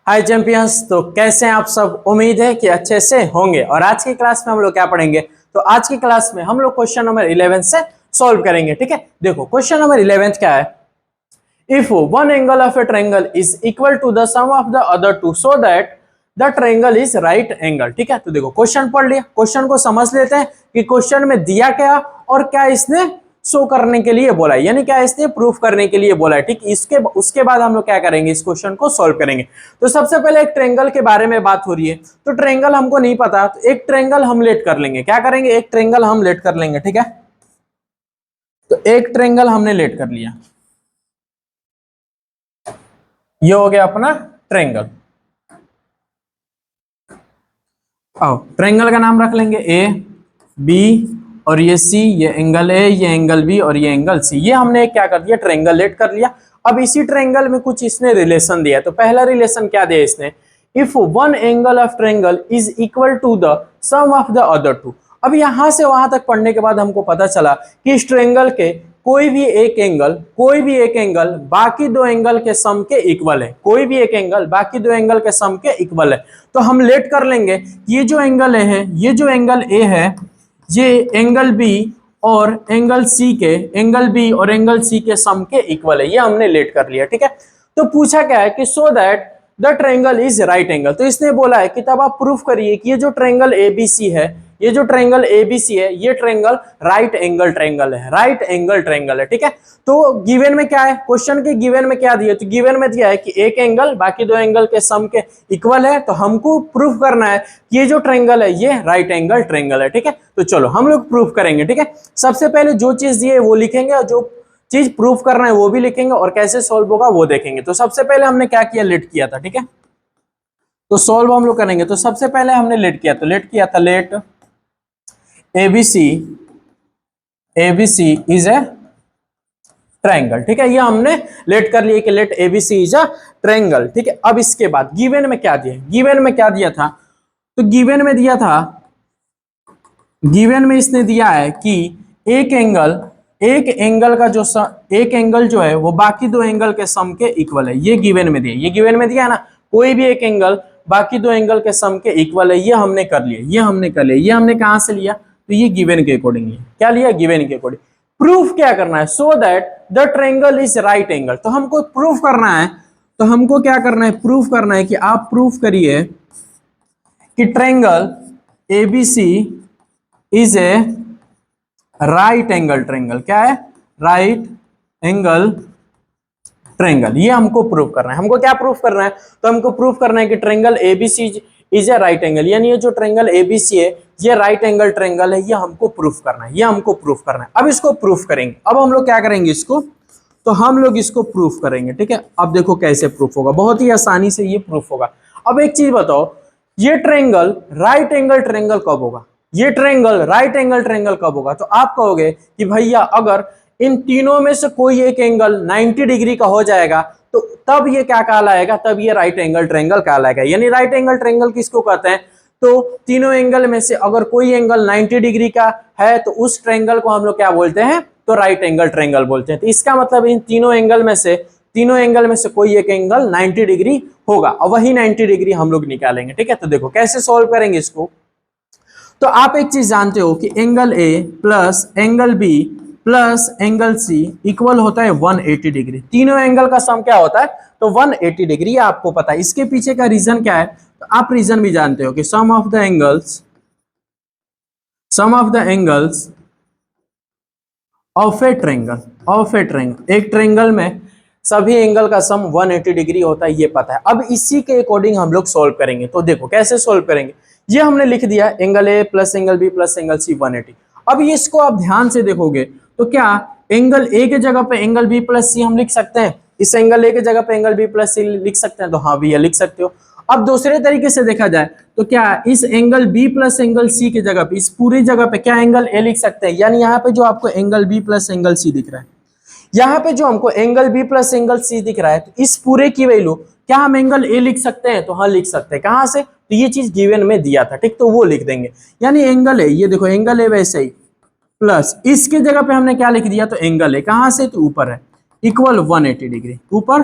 हाय champions, तो कैसे हैं आप सब। उम्मीद है कि अच्छे से होंगे। और आज की क्लास में हम लोग क्या पढ़ेंगे, तो आज की क्लास में हम लोग क्वेश्चन नंबर 11 से सॉल्व करेंगे। ठीक है, देखो क्वेश्चन नंबर 11 क्या है। If one angle of a triangle is equal to the sum of the other two so that the triangle is right angle. ठीक है, तो देखो क्वेश्चन पढ़ लिया, क्वेश्चन को समझ लेते हैं कि क्वेश्चन में दिया क्या और क्या इसने शो करने के लिए बोला है, यानी क्या इसने प्रूफ करने के लिए बोला है। ठीक, इसके उसके बाद हम लोग क्या करेंगे, इस क्वेश्चन को सॉल्व करेंगे। तो सबसे पहले एक ट्रायंगल के बारे में बात हो रही है, तो ट्रायंगल हमको नहीं पता, तो एक ट्रायंगल हम लेट कर लेंगे। क्या करेंगे, एक ट्रायंगल हम लेट कर लेंगे। ठीक है, तो एक ट्रायंगल हमने लेट कर लिया, ये हो गया अपना ट्रायंगल। आओ ट्रायंगल का नाम रख लेंगे ए बी, और ये सी, ये एंगल ए, ये एंगल बी और ये एंगल सी। ये हमने क्या कर दिया, ट्रायंगल लेट कर लिया। अब इसी ट्रायंगल में कुछ इसने रिलेशन दिया, तो पहला रिलेशन क्या दिया इसने, if one angle of triangle is equal to the sum of the other two. अब यहां से वहां तक पढ़ने के बाद हमको पता चला कि इस ट्रायंगल के कोई भी एक एंगल बाकी दो एंगल के सम के इक्वल है। कोई भी एक एंगल बाकी दो एंगल के सम के इक्वल है। तो हम लेट कर लेंगे, ये जो एंगल है, ये जो एंगल ए है, ये एंगल बी और एंगल सी के सम के इक्वल है। ये हमने लेट कर लिया। ठीक है, तो पूछा क्या है कि सो that the triangle is right angle. तो इसने बोला है कि तब आप प्रूफ करिए कि ये जो ट्रायंगल एबीसी है, ये जो ट्रायंगल एबीसी है, ये ट्रायंगल राइट एंगल ट्रायंगल है, राइट एंगल ट्रायंगल है। ठीक है, तो गिवन में क्या है, क्वेश्चन के गिवन में क्या दिया, तो गिवन में दिया है कि एक एंगल बाकी दो एंगल के सम के इक्वल है। तो हमको प्रूफ करना है कि ये जो ट्रायंगल है ये राइट एंगल ट्रायंगल है। ठीक है, तो चलो हम लोग प्रूफ करेंगे। ठीक है, सबसे पहले जो चीज दी है वो लिखेंगे, और जो चीज प्रूफ करना है वो भी लिखेंगे, और कैसे सॉल्व होगा वो देखेंगे। तो सबसे पहले हमने क्या किया, लेट किया था। ठीक है, तो सॉल्व हम लोग करेंगे। तो सबसे पहले हमने लेट किया, तो लेट किया था, let ABC is a triangle. ठीक है, ये हमने लेट कर लिया कि let ABC is a triangle. ठीक है, अब इसके बाद गिवन में क्या दिया, गिवन में क्या दिया था, तो गिवन में दिया था, गिवन में इसने दिया है कि एक एंगल का जो एक एंगल जो है वो बाकी दो एंगल के सम के इक्वल है। ये गिवन में दिया, ये गिवन में दिया है ना, कोई भी एक एंगल बाकी दो एंगल के सम के इक्वल है। ये हमने कर लिया, ये हमने कर लिया। ये हमने कहां से लिया, तो ये गिवन के अकॉर्डिंग लिया। क्या लिया, गिवन के अकॉर्डिंग। प्रूफ क्या करना है, सो that the triangle is right angle. तो हमको प्रूफ करना है, तो हमको क्या करना है, प्रूफ करना है कि आप प्रूफ करिए कि triangle ABC is A right angle triangle. क्या है, राइट एंगल ट्रायंगल। ये हमको प्रूफ करना है। हमको क्या प्रूफ करना है, तो हमको प्रूफ करना है कि triangle ABC is A right angle, यानी ये जो ट्रायंगल एबीसी है ये राइट एंगल ट्रायंगल है। ये हमको प्रूफ करना है, ये हमको प्रूफ करना है। अब इसको प्रूफ करेंगे। अब हम लोग क्या करेंगे इसको, तो हम लोग इसको प्रूफ करेंगे। ठीक है, अब देखो कैसे प्रूफ होगा, बहुत ही आसानी से ये प्रूफ होगा। अब एक चीज बताओ, ये ट्रायंगल राइट एंगल ट्रायंगल कब होगा, ये ट्रायंगल राइट एंगल ट्रायंगल कब होगा, तो आप कहोगे कि भैया अगर इन तीनों में से कोई एक एंगल 90 डिग्री का हो जाएगा तो तब ये क्या कहलाएगा, तब ये राइट एंगल ट्रायंगल कहलाएगा। यानी राइट एंगल ट्रायंगल किसको कहते हैं, तो तीनों एंगल में से अगर कोई एंगल 90 डिग्री का है तो उस ट्रायंगल को हम लोग क्या बोलते हैं, तो राइट एंगल ट्रायंगल बोलते हैं। तो इसका मतलब इन तीनों एंगल में से कोई एक एंगल 90 डिग्री होगा, और वही 90 डिग्री हम लोग निकालेंगे। ठीक है, तो देखो कैसे सॉल्व करेंगे इसको। तो आप एक चीज जानते हो कि angle A plus angle B plus angle C equal होता है 180 डिग्री। तीनों एंगल का सम क्या होता है, तो 180 डिग्री। आपको पता है इसके पीछे का रीजन क्या है, तो आप रीजन भी जानते हो कि sum of the angles of a triangle, एक ट्रायंगल में सभी एंगल का सम 180 डिग्री होता है, ये पता है। अब इसी के अकॉर्डिंग हम लोग सॉल्व करेंगे। तो देखो कैसे सॉल्व करेंगे, ये हमने लिख दिया angle A plus angle B plus angle C 180। अब ये इसको आप ध्यान से देखोगे तो क्या एंगल ए के जगह पे एंगल बी प्लस सी हम लिख सकते हैं, इस एंगल ए के जगह पे एंगल बी प्लस सी लिख सकते हैं, तो हाँ भैया लिख सकते हो। अब दूसरे तरीके से देखा जाए तो क्या इस angle B plus angle C की जगह पे, इस पूरी जगह पे क्या एंगल ए लिख सकते हैं, यानी यहाँ पे जो आपको angle B plus angle C दिख रहा है, यहाँ पे जो हमको angle B plus angle C दिख रहा है, तो इस पूरे की वैल्यू क्या हम एंगल ए लिख सकते हैं, तो हाँ लिख सकते हैं। कहां से, तो ये चीज गिवन में दिया था। ठीक, तो वो लिख देंगे, यानी एंगल ए, ये देखो एंगल ए वैसे ही प्लस इसके जगह पे हमने क्या लिख दिया, तो एंगल ए कहां से, तो ऊपर है, इक्वल 180 डिग्री, ऊपर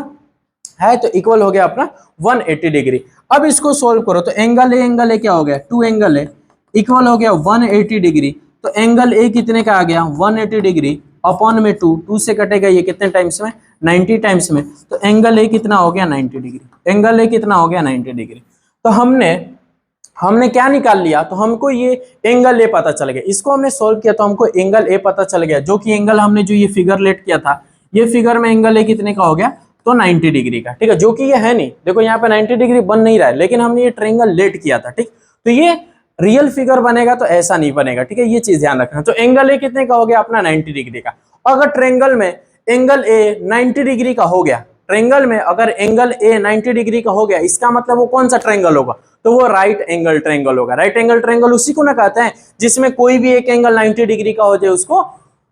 है तो इक्वल हो गया अपना 180 डिग्री। अब इसको सोल्व करो तो एंगल ए क्या हो गया, 2 एंगल ए इक्वल हो गया 180 डिग्री। तो एंगल ए कितने का आ गया 180 डिग्री अपॉन में 2 से कटेगा ये कितने टाइम्स में 90 टाइम्स में। तो एंगल ए कितना हो गया 90 डिग्री, एंगल ए कितना हो गया 90 डिग्री। तो हमने क्या निकाल लिया, तो हमको ये एंगल ए पता चल गया। इसको हमने सोल्व किया तो हमको एंगल ए पता चल गया, जो कि एंगल हमने जो ये फिगर लेट किया था, ये फिगर में एंगल ए कितने का हो गया तो 90 डिग्री का, ठीक है। जो कि ये है नहीं, देखो यहाँ पे 90 डिग्री बन नहीं रहा है, लेकिन हमने ये ट्रायंगल लेट किया था, ठीक। तो ये रियल फिगर बनेगा तो ऐसा नहीं बनेगा, ठीक है, ये चीज ध्यान रखना। तो एंगल ए कितने का हो गया अपना 90 डिग्री का। अगर ट्रायंगल में एंगल ए 90 डिग्री का हो गया, ट्रायंगल में अगर एंगल ए 90 डिग्री का हो गया, इसका मतलब वो कौन सा ट्रायंगल होगा, तो वो राइट एंगल ट्रायंगल होगा। राइट एंगल ट्रायंगल उसी को ना कहते हैं जिसमें कोई भी एक एंगल 90 डिग्री का हो जाए, उसको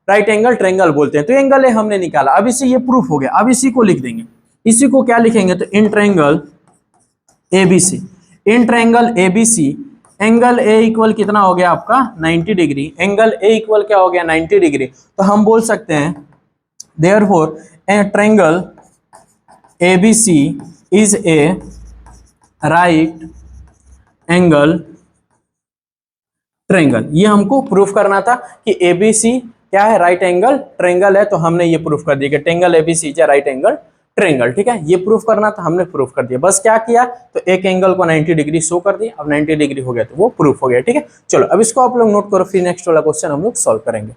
राइट एंगल ट्रायंगल बोलते हैं। तो एंगल ए हमने निकाला, अब इसे ये प्रूफ हो गया। अब इसी को लिख देंगे, इसी को क्या लिखेंगे, तो इन ट्रायंगल एबीसी, इन ट्रायंगल एबीसी एंगल ए इक्वल कितना हो गया आपका 90 डिग्री, एंगल ए इक्वल क्या हो गया 90 डिग्री। तो हम बोल सकते हैं therefore A triangle ABC is A right angle triangle. ये हमको प्रूफ करना था कि एबीसी क्या है, राइट एंगल ट्रायंगल है। तो हमने ये प्रूफ कर दिया कि triangle ABC is right angle triangle, ठीक है। ये प्रूफ करना था, हमने प्रूफ कर दिया। बस क्या किया, तो एक एंगल को 90 डिग्री शो कर दिया, अब 90 डिग्री हो गया तो वो प्रूफ हो गया, ठीक है। चलो अब इसको आप लोग नोट करो, फिर नेक्स्ट वाला क्वेश्चन हम लोग सॉल्व करेंगे।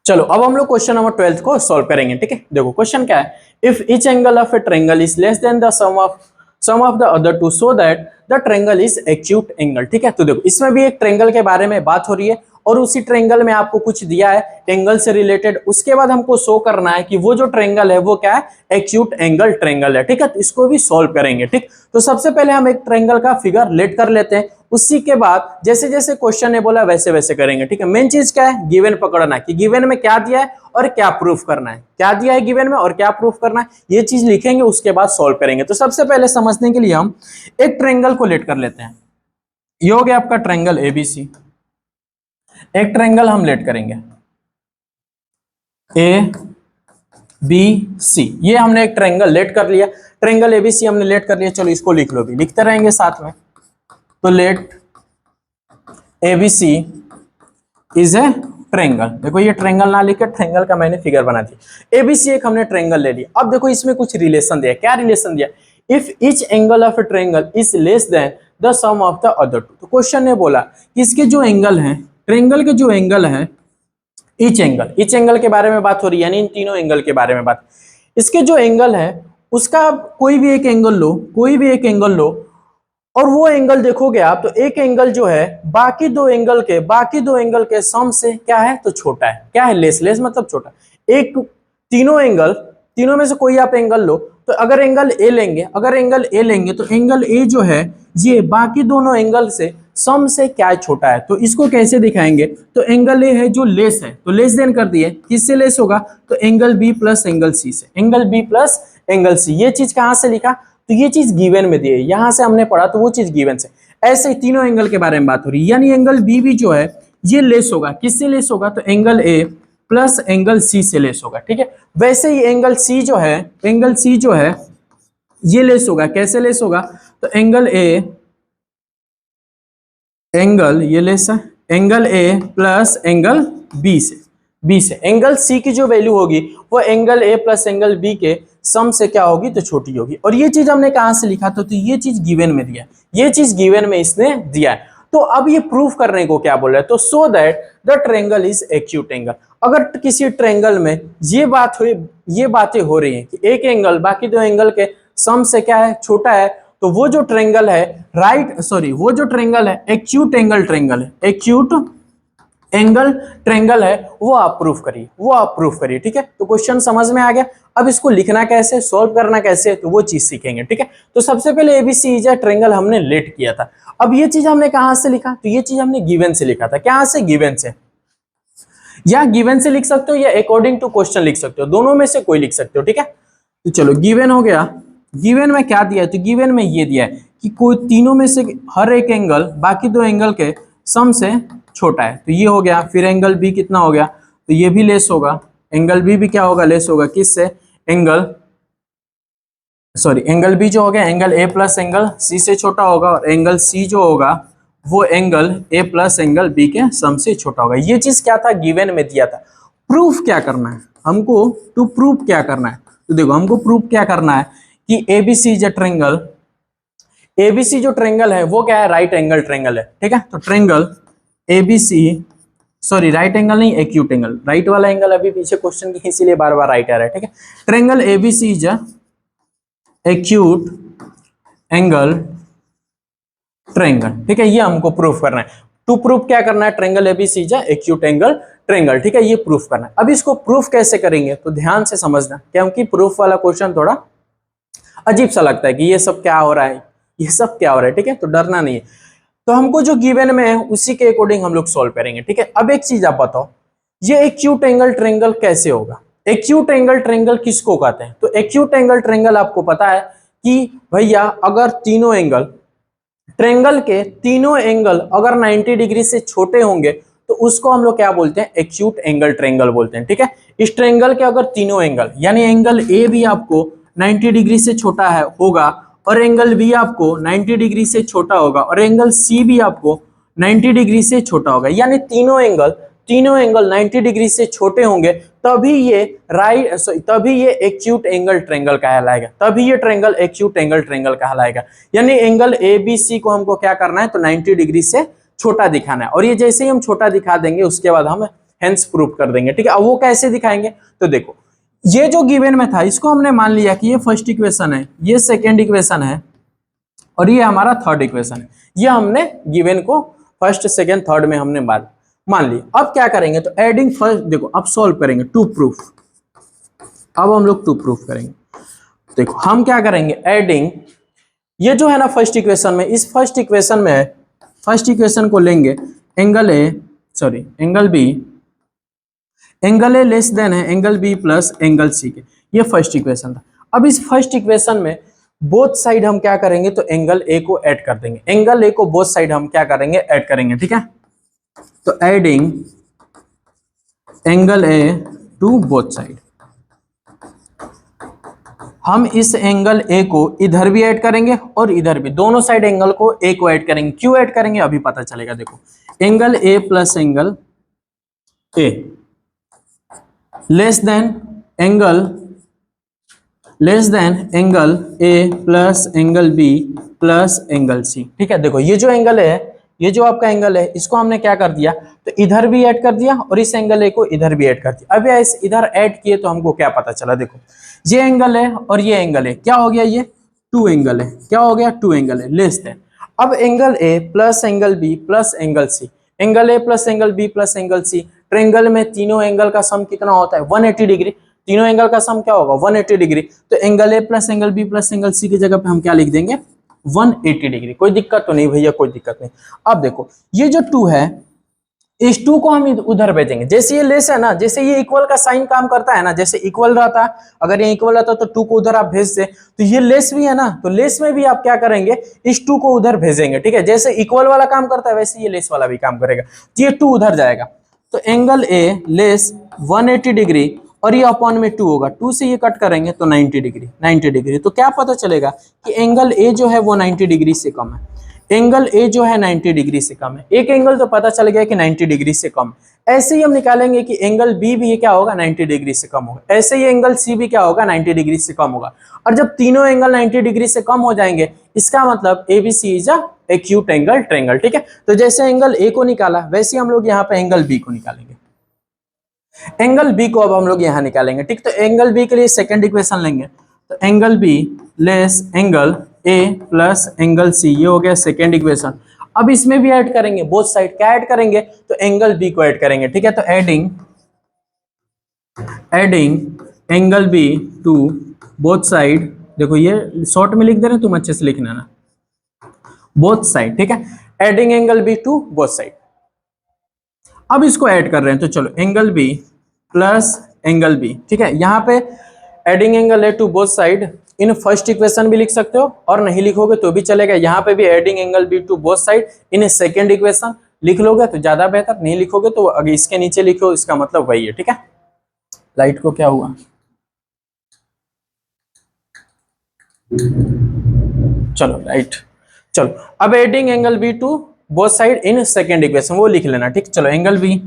चलो अब हम लोग क्वेश्चन नंबर 12 को सॉल्व करेंगे, ठीक है। देखो क्वेश्चन क्या है, if each angle of a triangle is less than the sum of the other two so that the triangle is acute angle, ठीक है। तो देखो इसमें भी एक ट्रायंगल के बारे में बात हो रही है और उसी ट्रायंगल में आपको कुछ दिया है एंगल से रिलेटेड। उसके बाद हमको शो करना है कि वो जो ट्रायंगल है वो क्या है, एक्यूट एंगल ट्रायंगल है, ठीक है। तो इसको भी सॉल्व करेंगे, ठीक। तो सबसे पहले हम एक ट्रायंगल का फिगर लेट कर लेते हैं, उसी के बाद जैसे जैसे क्वेश्चन ने बोला वैसे वैसे करेंगे, ठीक है। मेन चीज क्या है, गिवन पकड़ना कि गिवन में क्या दिया है और क्या प्रूफ करना है, क्या दिया है गिवन में और क्या प्रूफ करना है, ये चीज लिखेंगे, उसके बाद सॉल्व करेंगे। तो सबसे पहले समझने के लिए हम एक ट्रायंगल को लेट कर लेते हैं। ये हो गया आपका ट्रायंगल एबीसी, एक ट्रायंगल हम लेट करेंगे ए बी सी, ये हमने एक ट्रायंगल लेट कर लिया, ट्रायंगल एबीसी हमने लेट कर लिया। चलो इसको लिख लो, भी लिखते रहेंगे साथ में। तो let ABC is a triangle, देखो ये ट्रायंगल ना लिखकर ट्रायंगल का मैंने फिगर बना दिया। एबीसी एक हमने ट्रायंगल ले लिया। अब देखो इसमें कुछ रिलेशन दिया, क्या रिलेशन दिया, if each angle of a triangle is less than the sum of the other two. तो क्वेश्चन ने बोला कि इसके जो एंगल हैं, ट्रायंगल के जो एंगल है, ईच एंगल के बारे में बात हो रही है, यानी इन तीनों एंगल के बारे में बात। इसके जो एंगल है उसका कोई भी एक एंगल लो, कोई भी एक एंगल लो, और वो एंगल देखोगे आप तो एक एंगल जो है बाकी दो एंगल के सम से क्या है, तो छोटा है। क्या है, लेस, लेस मतलब छोटा। एक तीनों में से कोई आप एंगल लो, तो अगर एंगल ए लेंगे तो एंगल ए जो है ये बाकी दोनों एंगल से सम से क्या छोटा है। तो इसको कैसे दिखाएंगे, तो एंगल ए है जो लेस है, तो लेस देन कर दिए, किससे लेस होगा, तो angle B plus angle C से, angle B plus angle C. ये चीज कहां से लिखा, तो ये चीज गिवन में दी है, यहां से हमने पढ़ा तो वो चीज गिवन से। ऐसे ही तीनों एंगल के बारे में बात हो रही है, यानी एंगल बी भी जो है ये लेस होगा, किससे लेस होगा, तो angle A plus angle C से लेस होगा, ठीक है। वैसे ही एंगल सी जो है ये लेस होगा, कैसे लेस होगा, तो एंगल ये लेस है, angle A plus angle B से एंगल सी की जो वैल्यू होगी वो angle A plus angle B के सम से क्या होगी, तो छोटी होगी। और ये चीज हमने कहां से लिखा था, तो ये चीज गिवन में दिया, ये चीज गिवन में इसने दिया है। तो अब ये प्रूफ करने को क्या बोल रहा है, तो सो that the triangle is acute angle. अगर किसी ट्रायंगल में ये बातें हो रही हैं कि एक एंगल बाकी दो एंगल के सम से क्या है, छोटा है, तो वो जो ट्रायंगल है एक्यूट एंगल ट्रायंगल है, वो आप प्रूफ करिए, ठीक है। तो क्वेश्चन समझ में आ गया। अब इसको लिखना कैसे, सॉल्व करना कैसे, तो वो चीज सीखेंगे, ठीक है। तो सबसे पहले एबीसी इज अ ट्रायंगल हमने लेट किया था। अब ये चीज हमने कहां से लिखा, तो ये चीज हमने गिवन से लिखा था। कहां से, गिवन से, या गिवन से लिख सकते हो या अकॉर्डिंग टू क्वेश्चन लिख सकते हो, दोनों में से कोई लिख सकते हो, ठीक है। तो चलो गिवन हो गया, गिवन में क्या दिया है, तो गिवन में ये दिया है कि कोई तीनों में से हर एक एंगल बाकी दो एंगल के सम से छोटा है, तो ये हो गया। फिर एंगल बी कितना हो गया, तो ये भी लेस होगा, एंगल बी भी क्या होगा, लेस होगा, किससे, एंगल सॉरी एंगल बी जो हो गया angle A plus angle C से छोटा होगा, और एंगल सी जो होगा वो angle A plus angle B के सम से छोटा होगा। ये चीज क्या था, गिवन में दिया था। प्रूफ क्या करना है हमको, टू प्रूफ क्या करना है, तो देखो हमको प्रूफ क्या करना है कि ABC is a triangle, ABC जो ट्रायंगल है वो क्या है, राइट एंगल ट्रायंगल है, ठीक है। तो triangle ABC, sorry right angle नहीं, एक्यूट एंगल, राइट वाला एंगल अभी पीछे क्वेश्चन की इसीलिए बार बार राइट आ रहा है, ठीक है। Triangle ABC is a acute angle triangle, ठीक है, ये हमको प्रूफ करना है। टू प्रूफ क्या करना है, triangle ABC is a acute angle triangle, ठीक है, ये प्रूफ करना है। अब इसको प्रूफ कैसे करेंगे तो ध्यान से समझना, क्योंकि प्रूफ वाला क्वेश्चन थोड़ा अजीब सा लगता है कि ये सब क्या हो रहा है, ये सब क्या हो रहा है, ठीक है, तो डरना नहीं है। तो हमको जो गिवन में है उसी के अकॉर्डिंग हम लोग सॉल्व करेंगे, ठीक है। अब एक चीज आप बताओ, ये एक्यूट एंगल ट्रायंगल कैसे होगा, एक्यूट एंगल ट्रायंगल किसको कहते हैं, तो एक्यूट एंगल ट्रायंगल आपको पता है कि भैया अगर तीनों एंगल, ट्रायंगल के तीनों एंगल अगर 90 डिग्री से छोटे होंगे तो उसको हम लोग क्या बोलते हैं, एक्यूट एंगल ट्रायंगल बोलते हैं, ठीक है। इस ट्रायंगल के अगर तीनों एंगल, यानी एंगल ए भी आपको 90 डिग्री से छोटा है होगा, और एंगल बी आपको 90 डिग्री से छोटा होगा, और एंगल सी भी आपको 90 डिग्री से छोटा होगा, यानी तीनों एंगल 90 डिग्री से छोटे होंगे, तभी ये तभी ये एक्यूट एंगल ट्रायंगल कहलाएगा, तभी ये ट्रायंगल एक्यूट एंगल ट्रायंगल कहलाएगा। यानी एंगल ए बी सी को हमको क्या करना है, तो 90 डिग्री से छोटा दिखाना है, और ये जैसे ही हम छोटा दिखा देंगे उसके बाद हम हेंस प्रूफ कर देंगे, ठीक है। अब वो कैसे दिखाएंगे, तो देखो ये जो गिवन में था इसको हमने मान लिया कि ये फर्स्ट इक्वेशन है, ये सेकेंड इक्वेशन है, और ये हमारा थर्ड इक्वेशन है। ये हमने गिवन को फर्स्ट सेकेंड थर्ड में हमने मान लिया। अब क्या करेंगे, तो एडिंग फर्स्ट, देखो अब सॉल्व करेंगे टू प्रूफ, अब हम लोग टू प्रूफ करेंगे। देखो हम क्या करेंगे, एडिंग, ये जो है ना फर्स्ट इक्वेशन में, इस फर्स्ट इक्वेशन में फर्स्ट इक्वेशन को लेंगे, angle A, sorry angle B, angle A less than है angle B plus angle C के, ये फर्स्ट इक्वेशन था। अब इस फर्स्ट इक्वेशन में बोथ साइड हम क्या करेंगे, तो एंगल ए को ऐड कर देंगे, एंगल ए को बोथ साइड हम क्या करेंगे, ऐड करेंगे, ठीक है। तो adding angle A to both side, हम इस एंगल ए को इधर भी ऐड करेंगे और इधर भी, दोनों साइड एंगल को ए को ऐड करेंगे। क्यों ऐड करेंगे अभी पता चलेगा। देखो angle A plus angle A less than angle A plus angle B plus angle C, ठीक है। देखो ये जो एंगल है, ये जो आपका एंगल है, इसको हमने क्या कर दिया, तो इधर भी ऐड कर दिया और इस एंगल ए को इधर भी ऐड कर दिया। अब इस इधर ऐड किए तो हमको क्या पता चला, देखो ये एंगल है और ये एंगल है, क्या हो गया, ये टू एंगल है, क्या हो गया, टू एंगल है, लेस देन। अब angle A plus angle B plus angle C, angle A plus angle B plus angle C, triangle में तीनों एंगल का सम कितना होता है, 180 डिग्री, तीनों एंगल का सम क्या होगा, 180 डिग्री। तो angle A plus angle B plus angle C की जगह पे हम क्या लिख देंगे, 180 डिग्री। कोई दिक्कत तो नहीं भैया, कोई दिक्कत नहीं। अब देखो ये जो 2 है, इस 2 को हम उधर भेजेंगे, जैसे ये लेस है ना, जैसे ये इक्वल का साइन काम करता है ना, जैसे इक्वल रहता है, अगर ये इक्वल रहता तो 2 को उधर आप भेज दे, तो ये लेस भी है ना, तो लेस में भी आप क्या करेंगे, इस 2 को उधर भेजेंगे, ठीक है। जैसे इक्वल वाला काम करता है वैसे ये लेस वाला भी काम करेगा, तो ये 2 उधर जाएगा, तो एंगल ए लेस 180 डिग्री, और ये अपॉन में 2 होगा, 2 से ये कट करेंगे तो 90 डिग्री, 90 डिग्री। तो क्या पता चलेगा कि एंगल ए जो है वो 90 डिग्री से कम है, एंगल ए जो है 90 डिग्री से कम है। एक एंगल तो पता चल गया कि 90 डिग्री से कम। ऐसे ही हम निकालेंगे कि एंगल बी भी क्या होगा, 90 डिग्री से कम होगा। ऐसे ही एंगल सी भी क्या होगा, 90 डिग्री से कम होगा। और जब तीनों एंगल 90 डिग्री से कम हो जाएंगे, इसका मतलब ABC is a acute angle triangle, ठीक है। तो जैसे एंगल ए को निकाला वैसे हम लोग यहाँ पे एंगल बी को निकालेंगे, एंगल बी को अब हम लोग यहाँ निकालेंगे, ठीक। तो एंगल बी के लिए सेकंड इक्वेशन लेंगे, तो angle B less angle A plus angle C, ये हो गया सेकंड इक्वेशन। अब इसमें भी ऐड करेंगे बोथ साइड, क्या ऐड करेंगे, तो एंगल बी को ऐड करेंगे, ठीक है। तो adding angle B to both side, देखो ये शॉर्ट में लिख दे रहे हैं, तुम अच्छे से लिखना ना, बोथ साइड, ठीक है। Adding angle B to both side, अब इसको ऐड कर रहे हैं, तो चलो angle B plus angle B, ठीक है। यहाँ पे adding angle A to both side, in first equation भी लिख सकते हो और नहीं लिखोगे तो भी चलेगा। यहाँ पे भी adding angle B to both side in second equation लिख लोगे तो ज्यादा बेहतर, नहीं लिखोगे तो अगर इसके नीचे लिखो इसका मतलब वही है, ठीक है। लाइट को क्या हुआ, चलो राइट। चलो अब adding angle B to both side in second equation वो लिख लेना, ठीक। चलो एंगल बी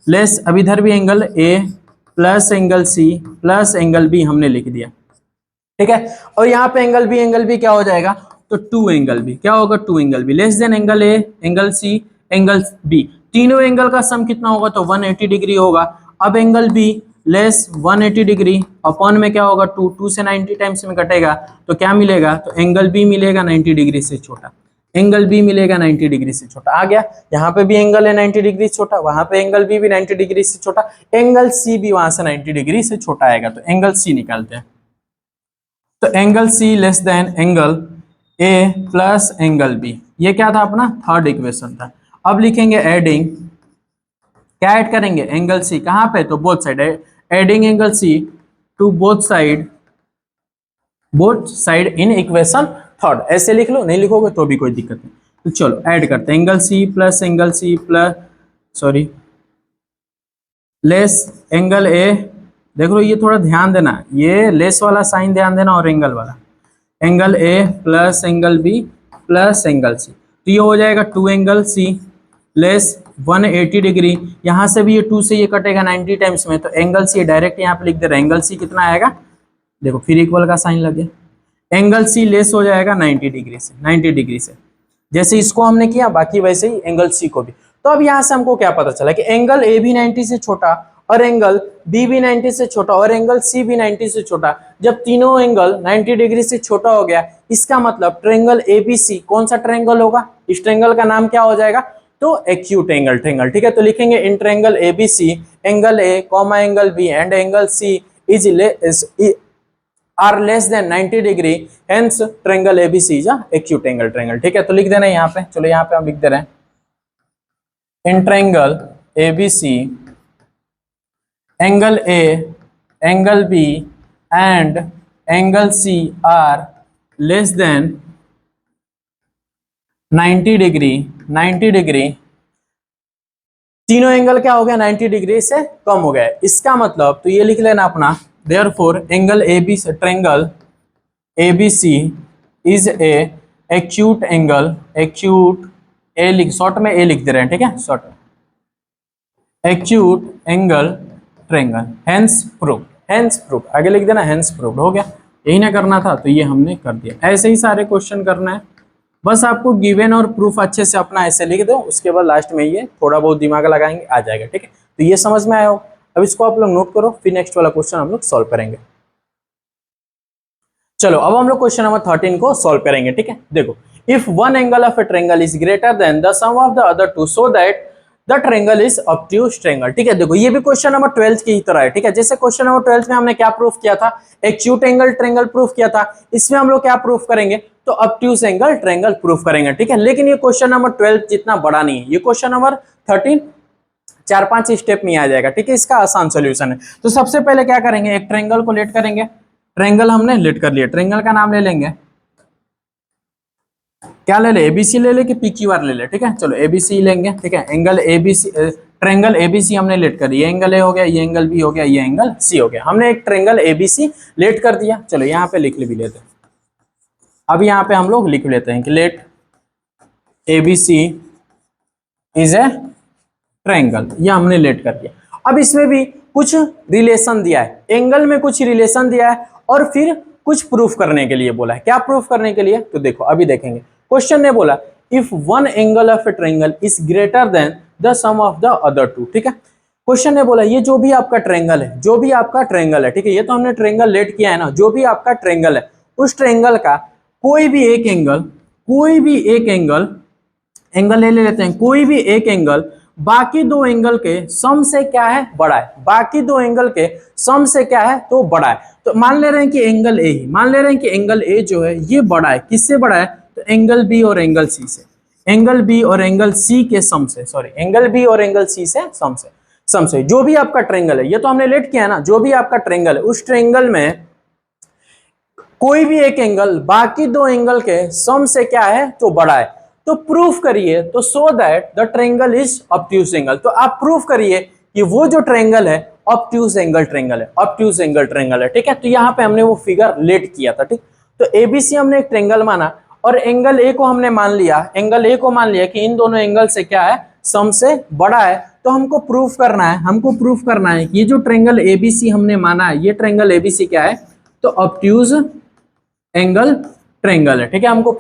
लेस, अब इधर भी angle A plus angle C plus angle B हमने लिख दिया, ठीक है। और यहाँ पे एंगल बी क्या हो जाएगा, तो टू एंगल बी क्या होगा, two angle B less than angle A angle C angle B, तीनों एंगल का सम कितना होगा, तो 180 डिग्री होगा। अब angle B less 180 degree upon में क्या होगा, टू, टू से 90 टाइम्स में कटेगा तो क्या मिलेगा, तो एंगल बी मिलेगा 90 डिग्री से छोटा, एंगल बी मिलेगा 90 डिग्री से छोटा। आ गया, यहाँ पे भी एंगल है 90 डिग्री से छोटा, वहां पे एंगल बी भी 90 डिग्री से छोटा, एंगल सी भी वहां से 90 डिग्री से छोटा आएगा, तो एंगल सी निकालते हैं। तो angle C less than angle A plus angle B, ये क्या था अपना थर्ड इक्वेशन था। अब लिखेंगे एडिंग, क्या ऐड करेंगे, एंगल सी कहां पे, तो both side, adding angle C to both side in equation third, ऐसे लिख लो, नहीं लिखोगे तो भी कोई दिक्कत नहीं। तो चलो ऐड करते हैं, angle C plus sorry less angle A, देख लो ये थोड़ा ध्यान देना, ये लेस वाला साइन ध्यान देना और एंगल वाला, angle A plus angle B plus angle C, तो ये हो जाएगा two angle C less 180 degree, यहाँ से भी ये टू से ये कटेगा 90 टाइम्स में, तो एंगल सी डायरेक्ट यहाँ पे लिख दे रहे हैं, एंगल सी कितना आएगा, देखो फिर इक्वल का साइन लगे, एंगल सी लेस हो जाएगा 90 डिग्री से, 90 डिग्री से, जैसे इसको हमने किया बाकी वैसे ही एंगल सी को भी। तो अब यहाँ से हमको क्या पता चला कि एंगल ए भी 90 से छोटा और एंगल बी भी 90 से छोटा और एंगल सी भी 90 से छोटा, जब तीनों एंगल 90 डिग्री से छोटा हो गया, इसका मतलब ट्रायंगल एबीसी कौन सा ट्रायंगल होगा, इस ट्रायंगल का नाम क्या हो जाएगा, तो एक्यूट एंगल ट्रायंगल, ठीक है। तो लिखेंगे in triangle ABC angle A comma angle B and angle C is are less than 90 degree, hence triangle ABC is a acute angle triangle, ठीक है। तो लिख देना यहाँ पे, चलो यहाँ पे हम लिख दे रहे हैं, in triangle ABC angle A angle B and angle C are less than 90 degree, 90 degree, तीनों एंगल क्या हो गया 90 डिग्री से कम हो गया, इसका मतलब तो ये लिख लेना अपना, therefore angle ABC triangle ABC is a acute angle, acute a लिख शॉर्ट में ए लिख दे रहे हैं, ठीक है, short acute angle triangle, hence proof, hence proof आगे लिख देना, हेंस प्रूफ हो गया, यही ना करना था तो ये हमने कर दिया। ऐसे ही सारे क्वेश्चन करना है, बस आपको गिवन और प्रूफ अच्छे से अपना ऐसे लिख दो, उसके बाद लास्ट में ये थोड़ा बहुत दिमाग लगाएंगे आ जाएगा, ठीक है। तो ये समझ में आया हो, अब इसको आप लोग नोट करो, फिर नेक्स्ट वाला क्वेश्चन हम लोग सॉल्व करेंगे। चलो अब हम लोग क्वेश्चन नंबर 13 को सॉल्व करेंगे, ठीक है। देखो, if one angle of a triangle is greater than the sum of the other two so that the triangle is obtuse triangle, ठीक है। देखो ये भी क्वेश्चन नंबर 12 की ही तरह है, ठीक है। जैसे क्वेश्चन नंबर 12 में हमने क्या प्रूफ किया था, एक्यूट एंगल ट्रायंगल प्रूफ किया था, इसमें हम लोग क्या प्रूफ करेंगे, तो ऑब्ट्यूज एंगल ट्रायंगल प्रूफ करेंगे, ठीक है। लेकिन ये क्वेश्चन नंबर 12 जितना बड़ा नहीं है, ये क्वेश्चन नंबर 13 4-5 स्टेप में आ जाएगा, ठीक है। इसका आसान सोल्यूशन है। तो सबसे पहले क्या करेंगे, एक ट्रायंगल को लेट करेंगे, ट्रायंगल हमने लेट कर लिया, ट्रायंगल का नाम ले लेंगे, क्या ले ले, एबीसी ले ले कि पीक्यूआर ले ले, ठीक है। चलो एबीसी लेंगे, ठीक है। एंगल एबीसी, ट्रायंगल एबीसी हमने लेट कर, ये एंगल ए हो गया, ये एंगल बी हो गया, ये एंगल सी हो गया, हमने एक ट्रायंगल एबीसी लेट कर दिया। चलो यहाँ पे लिख भी लेते हैं, अब यहाँ पे हम लोग लिख लेते हैं कि let ABC is a triangle, ये हमने लेट कर दिया। अब इसमें भी कुछ रिलेशन दिया है, एंगल में कुछ रिलेशन दिया है और फिर कुछ प्रूफ करने के लिए बोला है। क्या प्रूफ करने के लिए, तो देखो अभी देखेंगे। क्वेश्चन ने बोला if one angle of a triangle is greater than the sum of the other two, ठीक है। क्वेश्चन ने बोला ये जो भी आपका ट्रायंगल है, जो भी आपका ट्रायंगल है, ठीक है, ये तो हमने ट्रायंगल लेट किया है ना, जो भी आपका ट्रायंगल है, उस ट्रायंगल का कोई भी एक एंगल, कोई भी एक एंगल ले लेते हैं, कोई भी एक एंगल बाकी दो एंगल के सम से क्या है, बड़ा है, बाकी दो एंगल के सम से क्या है, तो बड़ा है। तो मान ले रहे हैं कि एंगल ए ही, मान ले रहे हैं कि एंगल ए जो है ये बड़ा है, किससे बड़ा है, तो एंगल बी और एंगल सी से, एंगल बी और एंगल सी के सम से, सॉरी एंगल बी और एंगल सी से सम से जो भी आपका ट्रायंगल है, ये तो हमने लेट किया है ना, जो भी आपका ट्रायंगल है उस ट्रायंगल में कोई भी एक एंगल बाकी दो एंगल के सम से क्या है, तो बड़ा है। तो प्रूफ करिए, तो सो that the triangle is obtuse angle, तो आप प्रूफ करिए कि वो जो ट्रायंगल है ऑब्ट्यूज एंगल ट्रायंगल है, ऑब्ट्यूज एंगल ट्रायंगल है, ठीक है। तो यहाँ पे हमने वो फिगर लेट किया था, ठीक। तो एबीसी हमने एक ट्रायंगल माना और एंगल ए को हमने मान लिया, एंगल ए को मान लिया कि इन दोनों एंगल से क्या है, सम से बड़ा है। तो हमको प्रूफ करना है, हमको प्रूफ करना है कि ये जो ट्रायंगल एबीसी हमने माना है, ये ट्रायंगल एबीसी क्या है, तो ऑब्ट्यूज एंगल ट्रायंगल है। ठीक है, हमको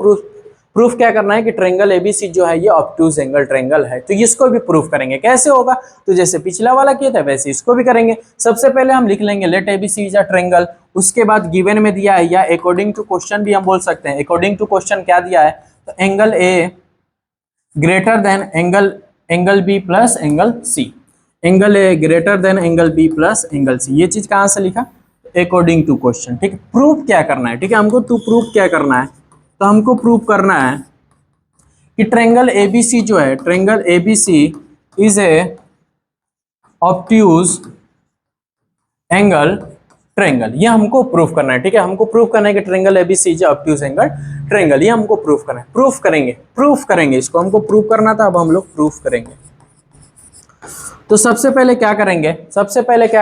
प्रूफ क्या करना है कि ट्रायंगल एबीसी जो है ये ऑब्ट्यूज एंगल ट्रायंगल है। तो इसको भी प्रूफ करेंगे। कैसे होगा, तो जैसे पिछला वाला किया था वैसे इसको भी करेंगे। सबसे पहले हम लिख लेंगे let ABC is a triangle. उसके बाद गिवन में दिया है, या अकॉर्डिंग टू क्वेश्चन भी हम बोल सकते हैं। अकॉर्डिंग टू क्वेश्चन क्या दिया है, तो angle A greater than angle B plus angle C, angle A greater than angle B plus angle C. ये चीज कहां से लिखा, अकॉर्डिंग टू क्वेश्चन। ठीक है, प्रूफ क्या करना है, ठीक है, हमको टू प्रूफ क्या करना है, तो हमको प्रूफ करना है कि ट्रायंगल एबीसी जो है, triangle ABC is A obtuse angle triangle. ये हमको प्रूफ करना है। ठीक है, हमको प्रूफ करना है कि triangle ABC is obtuse angle triangle. ये हमको प्रूफ करना है। प्रूफ करेंगे इसको, हमको प्रूफ करना था, अब हम लोग प्रूफ करेंगे। तो सबसे पहले क्या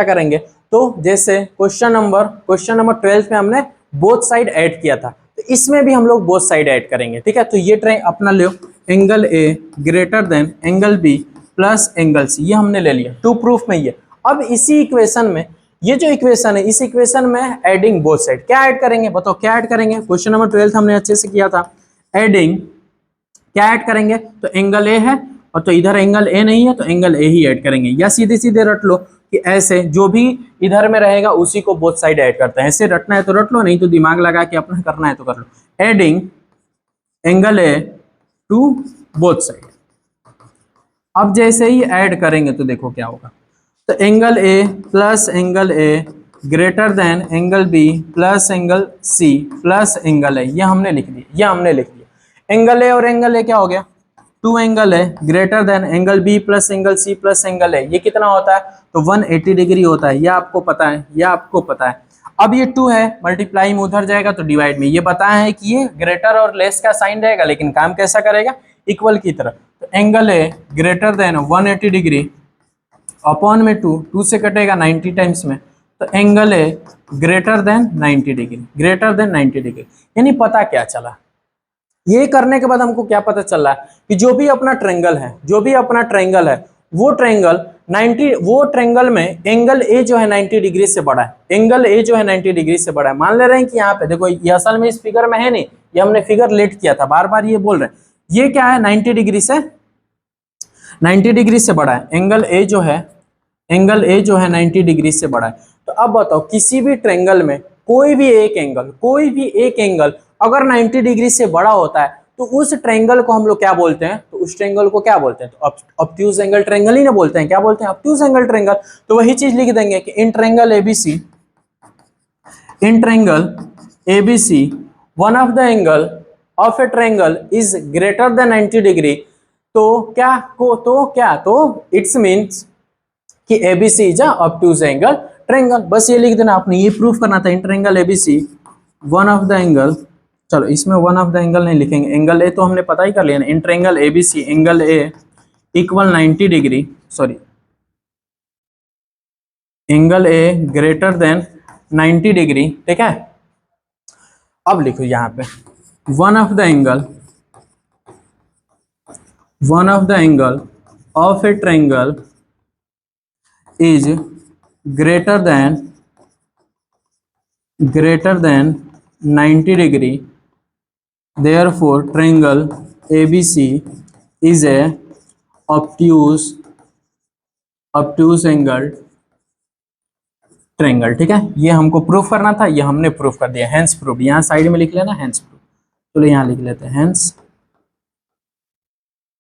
करेंगे, तो जैसे क्वेश्चन नंबर 12 में हमने बोथ साइड ऐड किया था, तो इसमें भी हम लोग बोथ साइड ऐड करेंगे। ठीक है, तो ये अपना लो, angle A greater than angle B plus angle C, ये हमने ले लिया। टू प्रूफ में ये। अब इसी इक्वेशन में, ये जो इक्वेशन है, इस इक्वेशन में एडिंग बोथ साइड, क्या ऐड करेंगे बताओ, क्या ऐड करेंगे। क्वेश्चन नंबर 12 हमने अच्छे से किया था। एडिंग क्या ऐड करेंगे, तो एंगल ए है और तो इधर एंगल ए नहीं है, तो एंगल ए ही ऐड करेंगे। या सीधे सीधे रट लो कि ऐसे जो भी इधर में रहेगा उसी को बोथ साइड ऐड करते हैं। ऐसे रटना है तो रट लो, नहीं तो दिमाग लगा के अपना करना है तो कर लो। Adding angle A to both side. अब जैसे ही ऐड करेंगे तो देखो क्या होगा, तो angle A plus angle A greater than angle B plus angle C plus angle A, ये हमने लिख दिया, एंगल ए और एंगल ए क्या हो गया, टू एंगल है greater than angle B plus angle C plus angle है। ये कितना होता है, तो 180 डिग्री होता है। ये आपको पता है, अब ये 2 है, मल्टीप्लाई में उधर जाएगा तो डिवाइड में। ये बताया है कि ये ग्रेटर और लेस का साइन रहेगा, लेकिन काम कैसा करेगा, इक्वल की तरह। तो एंगल है ग्रेटर देन 180 डिग्री अपॉन में 2 से कटेगा 90 टाइम्स में, तो एंगल है ग्रेटर देन 90 डिग्री, यानी पता क्या चला, ये करने के बाद हमको क्या पता चल रहा है कि जो भी अपना ट्रायंगल है वो ट्रायंगल में एंगल ए जो है 90 डिग्री से बड़ा है। मान ले रहे हैं कि यहाँ पे देखो, ये असल में इस फिगर में है नहीं, ये हमने फिगर लेट किया था, बार बार ये बोल रहे हैं, ये क्या है 90 डिग्री से बड़ा है। एंगल ए जो है 90 डिग्री से बड़ा है। तो अब बताओ, किसी भी ट्रायंगल में कोई भी एक एंगल अगर 90 डिग्री से बड़ा होता है तो उस ट्रायंगल को हम लोग क्या बोलते हैं, तो ऑब्ट्यूज एंगल ट्रायंगल ही ना बोलते हैं। क्या बोलते हैं, ऑब्ट्यूज एंगल ट्रायंगल। तो वही चीज लिख देंगे कि इन triangle ABC one of the angle of a triangle is greater then 90 degree. तो इट्स मीन्स कि ABC is obtuse angle triangle. बस ये लिख देना आपने, ये प्रूफ करना था। इन triangle ABC one of the angle, चलो इसमें वन ऑफ द एंगल नहीं लिखेंगे, एंगल ए तो हमने पता ही कर लिया ना। इन triangle ABC angle A equal 90 degree, angle A greater then 90 degree. ठीक है, अब लिखो यहाँ पे one of the angle of a triangle is greater then 90 degree, therefore triangle ABC is a obtuse angle triangle. ठीक है, ये हमको प्रूफ करना था, ये हमने प्रूफ कर दिया। हेंस प्रूफ, यहाँ साइड में लिख लेना हेंस प्रूफ। चलो यहाँ लिख लेते हैं हेंस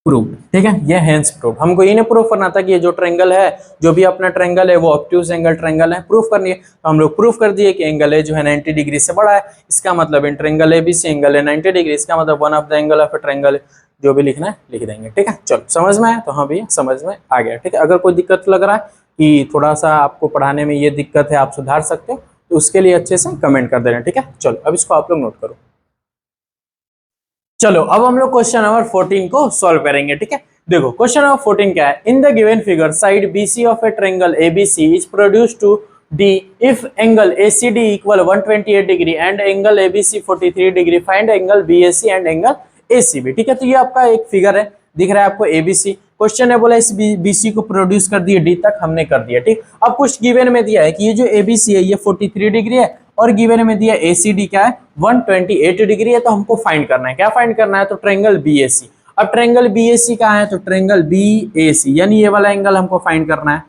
प्रूफ। ठीक है, ये हेंस प्रूफ। हमको ये नहीं प्रूफ करना था कि ये जो ट्रायंगल है, जो भी अपना ट्रायंगल है वो ऑब्ट्यूज एंगल ट्रायंगल है, प्रूफ करनी है। तो हम लोग प्रूफ कर दिए कि एंगल ए जो है 90 डिग्री से बड़ा है। इसका मतलब इन ट्रायंगल एबीसी एंगल है 90 डिग्री, इसका मतलब one of the angle of a triangle, जो भी लिखना है लिख देंगे। ठीक है, चलो समझ में आया, तो हाँ भैया समझ में आ गया। ठीक है, अगर कोई दिक्कत लग रहा है कि थोड़ा सा आपको पढ़ाने में ये दिक्कत है, आप सुधार सकते हो, तो उसके लिए अच्छे से कमेंट कर देना। ठीक है, चलो अब इसको आप लोग नोट करो। चलो अब हम लोग क्वेश्चन नंबर 14 को सॉल्व करेंगे। ठीक है, देखो क्वेश्चन नंबर 14 क्या है। In the given figure side BC of a triangle ABC is produce to D if angle ACD equal 128 degree and angle ABC 43 degree find angle BAC and angle ACB। ठीक है, तो ये आपका एक figure है, दिख रहा है आपको ABC। क्वेश्चन है बोला इस BC को प्रोड्यूस कर दिए, डी तक हमने कर दिया। ठीक, अब कुछ गिवन में दिया है कि ये जो ABC है ये 43 डिग्री है और गिवन में दिया ACD क्या है 128 डिग्री है, तो हमको फाइंड करना है। क्या फाइंड करना है? तो ट्रायंगल BAC। अब ट्रायंगल BAC कहाँ है? तो ट्रायंगल BAC यानी ये वाला एंगल हमको फाइंड करना है,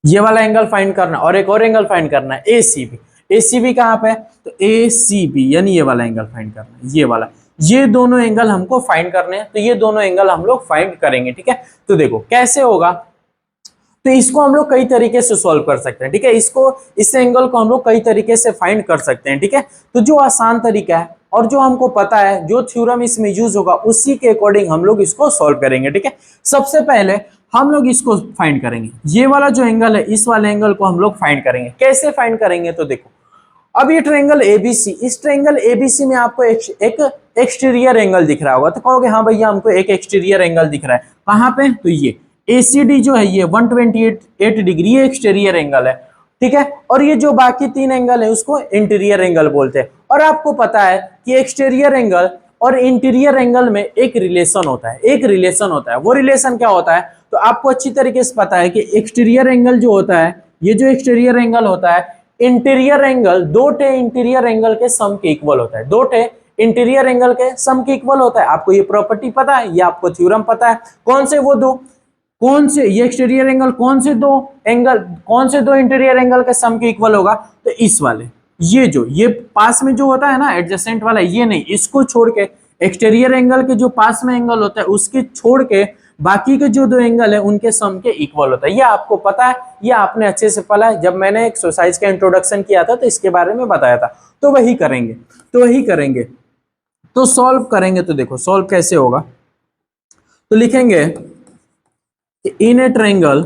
ये वाला एंगल फाइंड करना है, और एक और एंगल फाइंड करना है ACB। ACB कहाँ पे? तो ACB यानी ये वाला एंगल फाइंड करना है, ये वाला। ये दोनों एंगल हमको फाइंड करने हैं, तो ये दोनों एंगल हम लोग फाइंड करेंगे। ठीक है, तो देखो कैसे होगा। तो इसको हम लोग कई तरीके से सॉल्व कर सकते हैं। ठीक है, इस एंगल को हम लोग कई तरीके से फाइंड कर सकते हैं। ठीक है, तो जो आसान तरीका है और जो हमको पता है, जो थ्योरम इसमें यूज होगा, उसी के अकॉर्डिंग हम लोग इसको सॉल्व करेंगे। ठीक है, सबसे पहले हम लोग इसको फाइंड करेंगे, ये वाला जो एंगल है इस वाले एंगल को हम लोग फाइंड करेंगे। कैसे फाइंड करेंगे? तो देखो अब ये ट्रायंगल ABC, इस ट्रायंगल ABC में आपको एक एक्सटीरियर एंगल दिख रहा होगा, तो कहोगे हाँ भैया हमको एक एक्सटीरियर एंगल दिख रहा है। कहाँ पे? तो ये ACD जो है ये 128 डिग्री ये एक्सटीरियर एंगल है। ठीक है, और ये जो बाकी तीन एंगल है उसको इंटीरियर एंगल बोलते हैं। और आपको पता है कि एक्सटीरियर एंगल और इंटीरियर एंगल में एक रिलेशन होता है, एक रिलेशन होता है। वो रिलेशन क्या होता है? तो आपको अच्छी तरीके से पता है कि एक्सटीरियर एंगल जो होता है, ये जो एक्सटीरियर एंगल होता है, इंटीरियर एंगल दो टे इंटीरियर एंगल के सम के इक्वल होता है, दो टे इंटीरियर एंगल के सम के इक्वल होता है। आपको ये प्रॉपर्टी पता है, ये आपको थ्योरम पता है। कौन से वो दो, कौन से ये एक्सटीरियर एंगल, कौन से दो एंगल, कौन से दो इंटीरियर एंगल के सम के इक्वल होगा? तो इस वाले, ये पास में जो होता है ना एडजेसेंट वाला, ये नहीं, इसको छोड़ के एक्सटीरियर एंगल के जो पास में एंगल होता है उसके छोड़ के बाकी के जो दो एंगल है उनके सम के इक्वल होता है। ये आपको पता है, ये आपने अच्छे से पढ़ा है। जब मैंने एक्सरसाइज का इंट्रोडक्शन किया था तो इसके बारे में बताया था। तो वही करेंगे, तो सॉल्व करेंगे। तो देखो सॉल्व कैसे होगा, तो लिखेंगे इन ए ट्रायंगल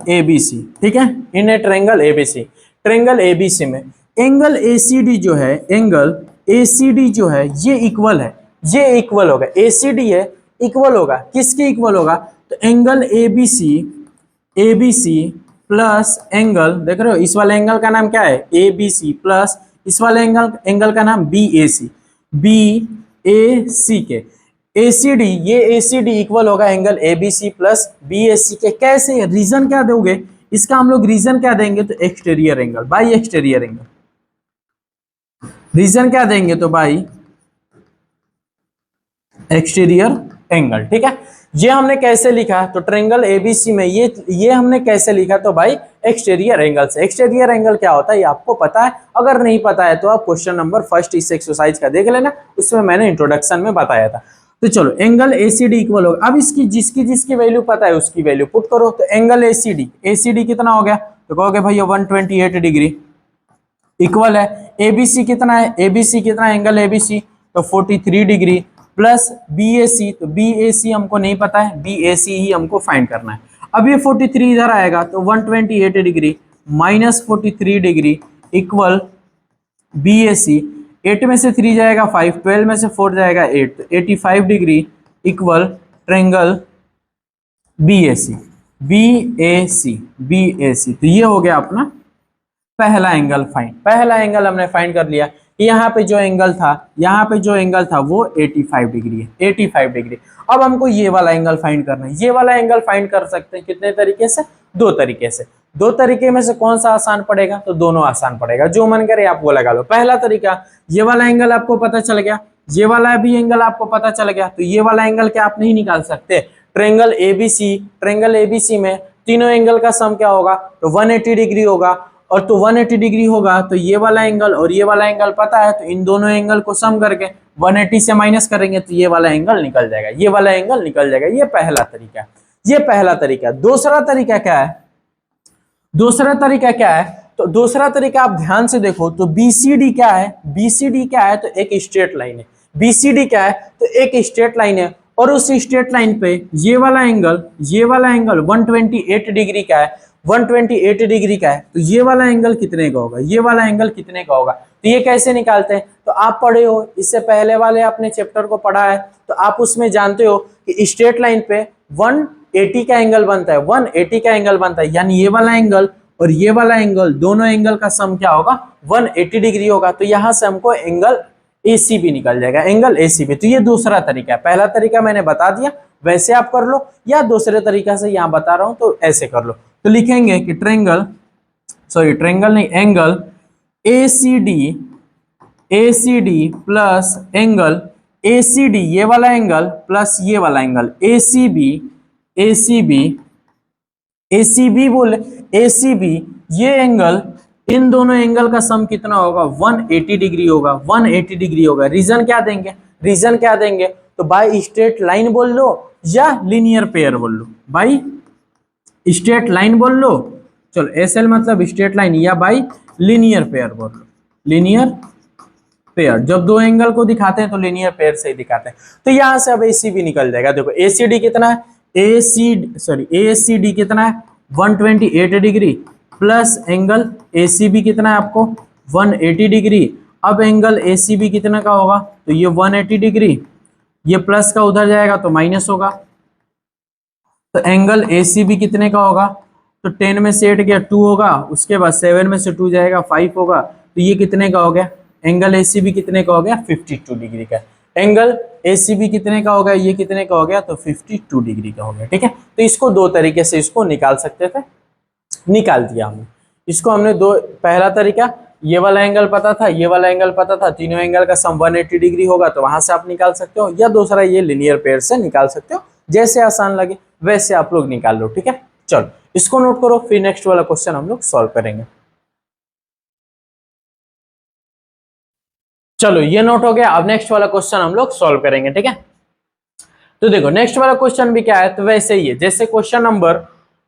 ABC। ठीक है, in a triangle ABC, triangle ABC में एंगल ACD जो है, एंगल ACD जो है ये इक्वल है, ये इक्वल होगा, ACD है इक्वल होगा, किसके इक्वल होगा? तो एंगल ABC प्लस एंगल, देख रहे हो इस वाले एंगल का नाम क्या है? ABC प्लस इस वाले एंगल का नाम BAC के ACD, ये ACD इक्वल होगा एंगल ABC प्लस BAC के। कैसे? रीजन क्या दोगे इसका? हम लोग रीजन क्या देंगे? तो exterior angle by exterior angle. Reason क्या देंगे? तो बाई एक्सटीरियर एंगल। ठीक है, ये हमने कैसे लिखा? तो ट्रायंगल ABC में ये हमने कैसे लिखा? तो भाई एक्सटीरियर एंगल से। एक्सटीरियर एंगल क्या होता है ये आपको पता है, अगर नहीं पता है तो आप क्वेश्चन नंबर फर्स्ट इस एक्सरसाइज का देख लेना, उसमें मैंने इंट्रोडक्शन में बताया था। तो चलो एंगल ACD इक्वल होगा, अब इसकी जिसकी वैल्यू पता है उसकी वैल्यू पुट करो। तो एंगल ACD कितना हो गया? तो कहोगे भैया 128 डिग्री इक्वल है ABC कितना है? ABC कितना एंगल ABC? तो 43 डिग्री प्लस BAC, तो BAC हमको नहीं पता है, BAC ही हमको फाइंड करना है। अब ये 43 इधर आएगा तो 128 degree minus 43 degree equal BAC। 8 में से 3 जाएगा 5, 12 में से 4 जाएगा 8, तो 85 डिग्री इक्वल ट्रायंगल BAC। तो ये हो गया अपना पहला एंगल फाइंड। पहला एंगल हमने फाइंड कर लिया। यहाँ पे जो एंगल था वो 85 डिग्री है, 85 डिग्री। अब हमको ये वाला एंगल फाइंड करना है। ये वाला एंगल फाइंड कर सकते हैं कितने तरीके से? दो तरीके से। दो तरीके में से कौन सा आसान पड़ेगा? तो दोनों आसान पड़ेगा, जो मन करे आप वो लगा लो। पहला तरीका, ये वाला एंगल आपको पता चल गया, ये वाला भी एंगल आपको पता चल गया, तो ये वाला एंगल क्या आप नहीं निकाल सकते? ट्रायंगल ABC में तीनों एंगल का सम क्या होगा? तो 180 डिग्री होगा, और तो 180 डिग्री होगा तो ये वाला एंगल और ये वाला एंगल पता है, तो इन दोनों एंगल को सम करके 180 से माइनस करेंगे तो ये वाला एंगल निकल जाएगा, ये वाला एंगल निकल जाएगा। ये पहला तरीका, ये पहला तरीका। दूसरा तरीका क्या है? दूसरा तरीका क्या है? तो दूसरा तरीका आप ध्यान से देखो तो BCD क्या है? BCD क्या है? तो एक स्ट्रेट लाइन है। BCD क्या है? तो एक स्ट्रेट लाइन है, और उस स्ट्रेट लाइन पे ये वाला एंगल 128 डिग्री का है, 128 डिग्री का है। तो ये वाला एंगल कितने का होगा? ये वाला एंगल कितने का होगा? तो ये कैसे निकालते हैं? तो आप पढ़े हो, इससे पहले वाले अपने चैप्टर को पढ़ा है, तो आप उसमें जानते हो कि स्ट्रेट लाइन पे 180 का एंगल बनता है, 180 का एंगल बनता है, यानी ये वाला एंगल और ये वाला एंगल, दोनों एंगल का सम क्या होगा, 180 डिग्री होगा। तो यहां से हमको एंगल ACB निकल जाएगा, एंगल ACB। तो ये दूसरा तरीका है, पहला तरीका मैंने बता दिया, वैसे आप कर लो, या दूसरे तरीका से यहां बता रहा हूं तो ऐसे कर लो। तो लिखेंगे कि ट्रेंगल नहीं, angle ACD plus angle ACD, ये वाला एंगल प्लस ये वाला एंगल ACB बोले, ACB ये एंगल, इन दोनों एंगल का सम कितना होगा, 180 डिग्री होगा, 180 डिग्री होगा। रीजन क्या देंगे, तो बाय स्ट्रेट लाइन बोल लो या लीनियर पेयर बोल लो, बाय स्ट्रेट लाइन बोल लो, चलो SL मतलब स्ट्रेट लाइन, या बाय लीनियर पेयर बोल लो, लीनियर पेयर। जब दो एंगल को दिखाते हैं तो लीनियर पेयर से ही दिखाते हैं। तो यहां से अब ACB निकल जाएगा। देखो ACD कितना है, ACD कितना है, 128 डिग्री प्लस एंगल ACB कितना है आपको, 180 डिग्री। अब एंगल ACB कितना का होगा, तो ये 180 डिग्री, ये प्लस का उधर जाएगा तो माइनस होगा। तो एंगल ACB कितने का होगा, तो 10 में से 8 गया 2 होगा, उसके बाद 7 में से 2 जाएगा 5 होगा। तो ये कितने का हो गया, एंगल ACB कितने का हो गया, 52 डिग्री का। एंगल ACB कितने का हो गया, ये कितने का हो गया, तो 52 डिग्री का हो गया। ठीक है, तो इसको दो तरीके से इसको निकाल सकते थे, निकाल दिया हमने इसको। हमने दो, पहला तरीका ये वाला एंगल पता था, ये वाला एंगल पता था, तीनों एंगल का सम 180 डिग्री होगा, तो वहां से आप निकाल सकते हो, या दूसरा ये लीनियर पेयर से निकाल सकते हो, जैसे आसान लगे वैसे आप लोग निकाल लो। ठीक है, चलो इसको नोट करो, फिर नेक्स्ट वाला क्वेश्चन हम लोग सॉल्व करेंगे। चलो ये नोट हो गया, अब नेक्स्ट वाला क्वेश्चन हम लोग सॉल्व करेंगे। ठीक है, तो देखो नेक्स्ट वाला क्वेश्चन भी क्या है, तो वैसे ही है जैसे क्वेश्चन नंबर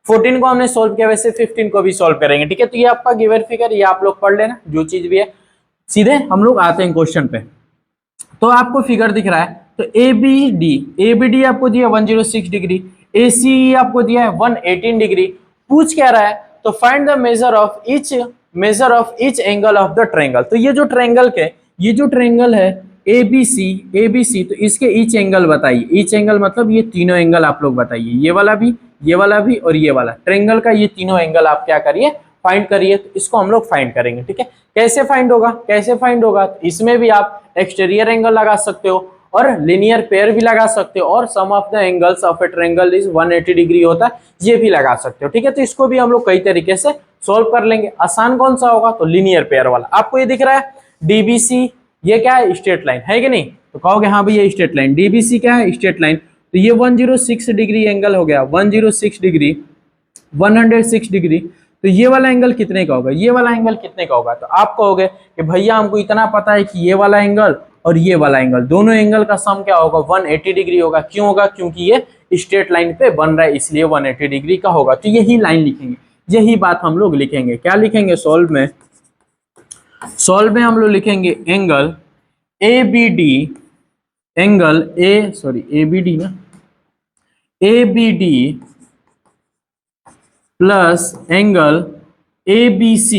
14 को हमने सॉल्व किया, वैसे 15 को भी सॉल्व करेंगे। ठीक है, तो ये आपका गिवन फिगर, ये आप लोग पढ़ लेना जो चीज भी है। सीधे हम लोग आते हैं क्वेश्चन पे। तो आपको फिगर दिख रहा है, तो ABD आपको दिया 106 डिग्री, ACE आपको दिया है 118 डिग्री। पूछ क्या रहा है, तो find the measure of each angle of the triangle. तो ये जो ट्रायंगल है ABC, तो इसके ईच एंगल बताइए। ईच एंगल मतलब ये तीनों एंगल आप लोग बताइए, ये वाला भी और ये वाला ट्रायंगल का, ये तीनों एंगल आप क्या करिए, फाइंड करिए। तो इसको हम लोग फाइंड करेंगे। ठीक है, कैसे फाइंड होगा, तो इसमें भी आप एक्सटीरियर एंगल लगा सकते हो और लीनियर पेयर भी लगा सकते हो, और sum of the angles of a triangle is 180 degree होता है, ये भी लगा सकते हो। ठीक है, तो इसको भी हम लोग कई तरीके से सोल्व कर लेंगे। आसान कौन सा होगा, तो लीनियर पेयर वाला। आपको ये दिख रहा है DBC, ये क्या है, स्ट्रेट लाइन है कि नहीं, तो कहोगे हाँ भाई ये स्ट्रेट लाइन। DBC क्या है, स्ट्रेट लाइन। तो ये 106 डिग्री एंगल हो गया, 106 डिग्री, 106 डिग्री। तो ये वाला एंगल कितने का होगा, ये वाला एंगल कितने का होगा, तो आप कहोगे कि भैया हमको इतना पता है कि ये वाला एंगल और ये वाला एंगल, दोनों एंगल का सम क्या होगा, 180 डिग्री होगा। क्यों होगा, क्योंकि ये स्ट्रेट लाइन पे बन रहा है, इसलिए 180 डिग्री का होगा। तो यही लाइन लिखेंगे, यही बात हम लोग लिखेंगे। क्या लिखेंगे सॉल्व में हम लोग लिखेंगे angle ABD, ABD plus angle ABC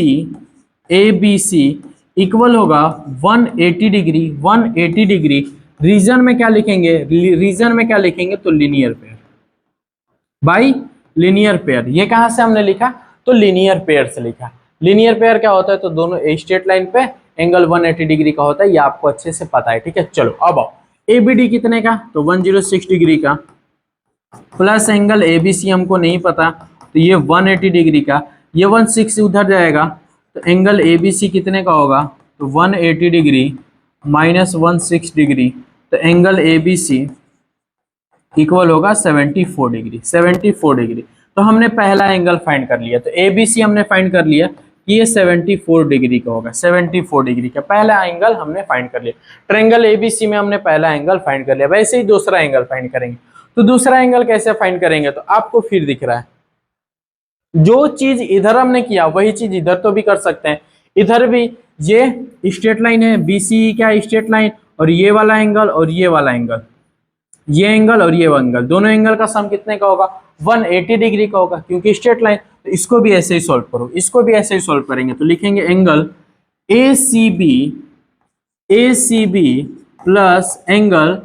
equal होगा 180 डिग्री। रीजन में क्या लिखेंगे, तो linear pair, by linear pair. ये कहां से हमने लिखा, तो लीनियर पेयर से लिखा। लीनियर पेयर क्या होता है, तो दोनों स्ट्रेट लाइन पे एंगल 180 डिग्री का होता है, ये आपको अच्छे से पता है। ठीक है, चलो अब आओ, ABD कितने का, तो 106 डिग्री का, प्लस एंगल ABC हमको नहीं पता, तो ये 180 डिग्री का, ये 16 उधर जाएगा, तो एंगल ABC कितने का होगा, तो 180 डिग्री माइनस 16 डिग्री, तो एंगल ABC इक्वल होगा 74 डिग्री। तो हमने पहला एंगल फाइंड कर लिया, तो ABC हमने फाइंड कर लिया कि ये 74 डिग्री का होगा, 74 डिग्री का पहला एंगल हमने फाइंड कर लिया। ट्रायंगल ABC में हमने पहला एंगल फाइंड कर लिया, वैसे ही दूसरा एंगल फाइंड करेंगे। तो दूसरा एंगल कैसे फाइंड करेंगे, तो आपको फिर दिख रहा है जो चीज इधर हमने किया वही चीज इधर तो भी कर सकते हैं। इधर भी ये स्ट्रेट लाइन है, BCE क्या स्ट्रेट लाइन, और ये वाला एंगल और ये वाला एंगल, ये एंगल और ये एंगल, दोनों एंगल का सम कितने का होगा, 180 डिग्री का होगा, क्योंकि स्ट्रेट लाइन। तो इसको भी ऐसे ही सॉल्व करो, इसको भी ऐसे ही सॉल्व करेंगे। तो लिखेंगे angle ACB plus angle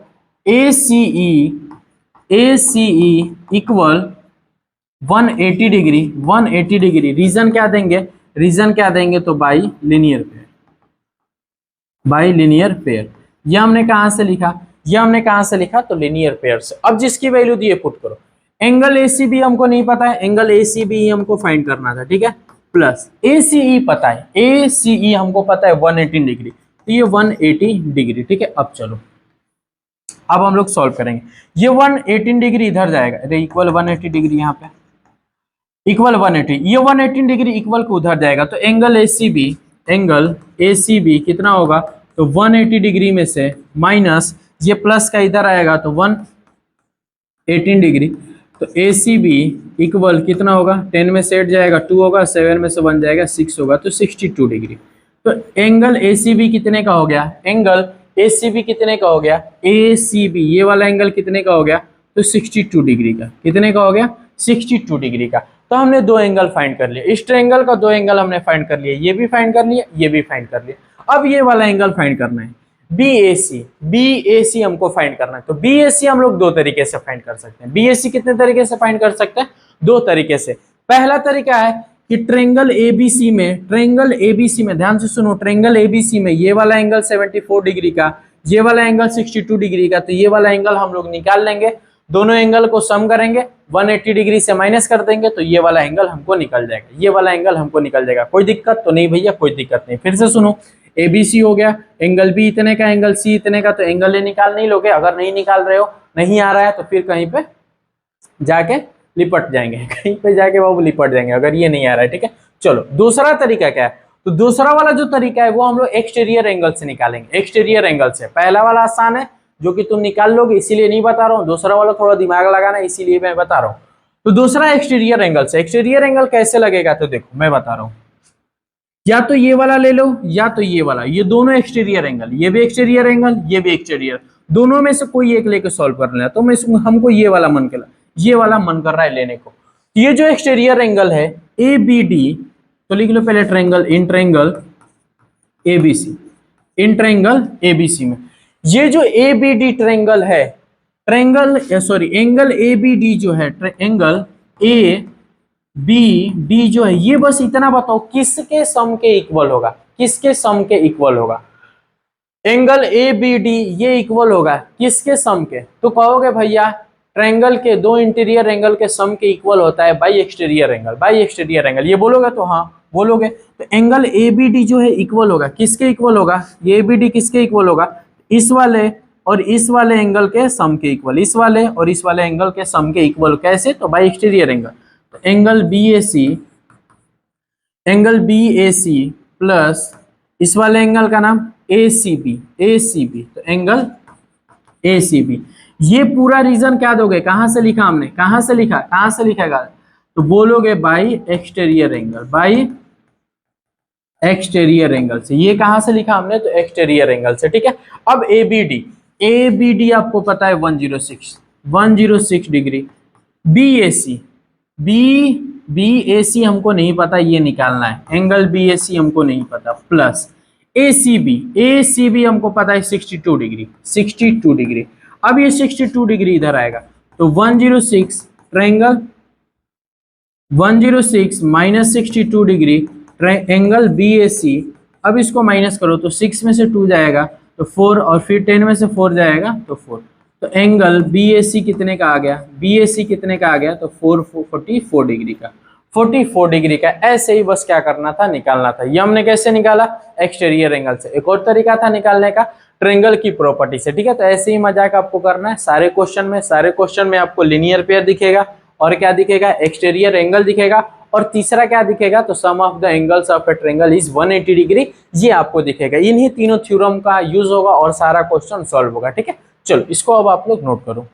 ACE ACE equal 180 degree, 180 degree. Reason क्या देंगे, रीजन क्या देंगे, तो by linear pair, by linear pair. ये हमने कहां से लिखा, ये हमने कहां से लिखा, तो लीनियर पेयर से। अब जिसकी वैल्यू दी है पुट करो। एंगल ACB हमको नहीं पता है, एंगल ACB हमको फाइंड करना था, ठीक है, प्लस ACE पता है, ACE हमको पता है 180 डिग्री, तो ये 180 डिग्री, ठीक है। अब चलो, अब हम लोग सॉल्व करेंगे। ये 118 डिग्री इधर जाएगा, अरे इक्वल 180 डिग्री, यहाँ पे इक्वल 180, ये 118 डिग्री इक्वल को उधर जाएगा, तो एंगल ACB, एंगल ACB कितना होगा, तो 180 डिग्री में से माइनस ये प्लस का इधर आएगा, तो 118 डिग्री, तो ACB इक्वल कितना होगा, 10 में से 8 जाएगा 2 होगा, 7 में से 1 जाएगा 6 होगा, तो 62 डिग्री। तो एंगल ACB कितने का हो गया, एंगल ACB कितने का हो गया, ACB ये वाला एंगल कितने का हो गया, तो 62 डिग्री का, कितने का हो गया, 62 डिग्री का। तो हमने दो एंगल फाइंड कर लिया, इस ट्रायंगल का दो एंगल हमने फाइंड कर लिया, ये भी फाइंड कर लिया, ये भी फाइंड कर लिया। अब ये वाला एंगल फाइंड करना है, BAC, BAC हमको फाइंड करना है। तो BAC हम लोग दो तरीके से फाइंड कर सकते हैं। BAC कितने तरीके से फाइंड कर सकते हैं, दो तरीके से। पहला तरीका है कि ट्रायंगल ABC में, ट्रायंगल ABC में ध्यान से सुनो, ट्रायंगल ABC में ये वाला एंगल 74 डिग्री का, ये वाला एंगल 62 डिग्री का, तो ये वाला एंगल हम लोग निकाल लेंगे, दोनों एंगल को सम करेंगे, 180 डिग्री से माइनस कर देंगे, तो ये वाला एंगल हमको निकल जाएगा, ये वाला एंगल हमको निकल जाएगा। कोई दिक्कत तो नहीं भैया, कोई दिक्कत नहीं। फिर से सुनो, ABC हो गया, एंगल B इतने का, एंगल C इतने का, तो एंगल ए निकाल नहीं लोगे, अगर नहीं निकाल रहे हो, नहीं आ रहा है, तो फिर कहीं पे जाके लिपट जाएंगे, कहीं पे जाके वो लिपट जाएंगे, अगर ये नहीं आ रहा है, ठीक है। चलो दूसरा तरीका क्या है, तो दूसरा वाला जो तरीका है वो हम लोग एक्सटीरियर एंगल से निकालेंगे, एक्सटीरियर एंगल से। पहला वाला आसान है, जो कि तुम निकाल लोगे, इसीलिए नहीं बता रहा हूँ। दूसरा वाला थोड़ा दिमाग लगाना, इसीलिए मैं बता रहा हूँ। तो दूसरा एक्सटीरियर एंगल से, एक्सटीरियर एंगल कैसे लगेगा, तो देखो मैं बता रहा हूँ, या तो ये वाला ले लो या तो ये वाला, ये दोनों एक्सटीरियर एंगल, ये भी एक्सटीरियर एंगल, ये भी एक्सटीरियर, दोनों में से कोई एक लेके सॉल्व कर लेना। तो मैं हमको ये वाला मन कर, ये वाला मन कर रहा है लेने को। ये जो एक्सटीरियर एंगल है ABD, तो लिख लो पहले triangle, in triangle ABC, in triangle ABC में ये जो ABD ट्रायंगल है, ट्रायंगल सॉरी एंगल ABD जो है, एंगल ABD जो है, ये बस इतना बताओ किसके सम के इक्वल होगा, किसके सम के इक्वल होगा। एंगल ABD ये इक्वल होगा किसके सम के, तो कहोगे भैया ट्रायंगल के दो इंटीरियर एंगल के सम के इक्वल होता है by exterior angle, by exterior angle, ये बोलोगे तो हाँ बोलोगे। तो एंगल ABD जो है इक्वल होगा किसके इक्वल होगा, ये ABD किसके इक्वल होगा, इस वाले और इस वाले एंगल के सम के इक्वल, इस वाले और इस वाले एंगल के सम के इक्वल। कैसे, तो बाई एक्सटीरियर एंगल। तो एंगल BAC प्लस इस वाले एंगल का नाम ACB, तो एंगल ACB। ये पूरा रीजन क्या दोगे, कहां से लिखा हमने, कहां से लिखा, कहां से लिखेगा, तो बोलोगे by exterior angle, by exterior angle से। ये कहां से लिखा हमने, तो एक्सटीरियर एंगल से, ठीक है। अब ABD आपको पता है 106 डिग्री। BAC हमको नहीं पता, ये निकालना है, एंगल BAC हमको नहीं पता, प्लस ACB हमको पता है 62 डिग्री। अब ये 62 डिग्री इधर आएगा, तो 106 triangle 106 minus 62 degree angle BAC। अब इसको माइनस करो तो 6 में से 2 जाएगा तो 4, और फिर 10 में से 4 जाएगा तो 4। तो एंगल BAC कितने का आ गया, BAC कितने का आ गया, तो 44 डिग्री का, 44 डिग्री का। ऐसे ही बस क्या करना था, निकालना था। ये हमने कैसे निकाला, एक्सटीरियर एंगल से। एक और तरीका था निकालने का, ट्रायंगल की प्रॉपर्टी से, ठीक है। तो ऐसे ही मजाक आपको करना है सारे क्वेश्चन में आपको लीनियर पेयर दिखेगा, और क्या दिखेगा, एक्सटीरियर एंगल दिखेगा, और तीसरा क्या दिखेगा, तो sum of the angles of a triangle is 180 degree, ये आपको दिखेगा। इन्हीं तीनों थ्योरम का यूज होगा और सारा क्वेश्चन सॉल्व होगा, ठीक है। चलो इसको अब आप लोग नोट करो।